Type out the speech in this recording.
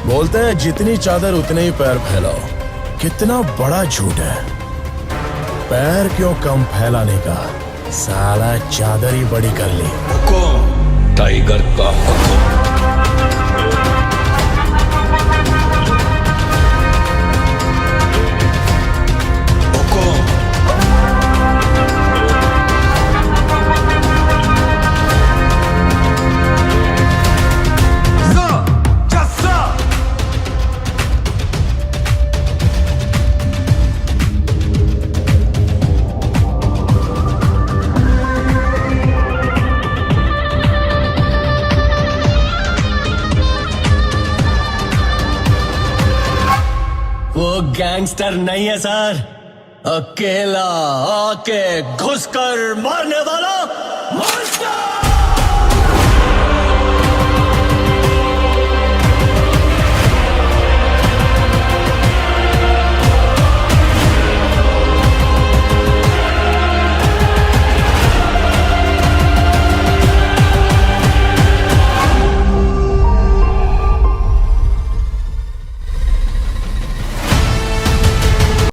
बोलते हैं जितनी चादर उतने ही पैर फैलाओ। कितना बड़ा झूठ है। पैर क्यों कम फैलाने का, साला चादर ही बड़ी कर ली। हुकुम टाइगर का हुकुम। वो गैंगस्टर नहीं है सर, अकेला आके घुसकर मारने वाला मॉन्स्टर।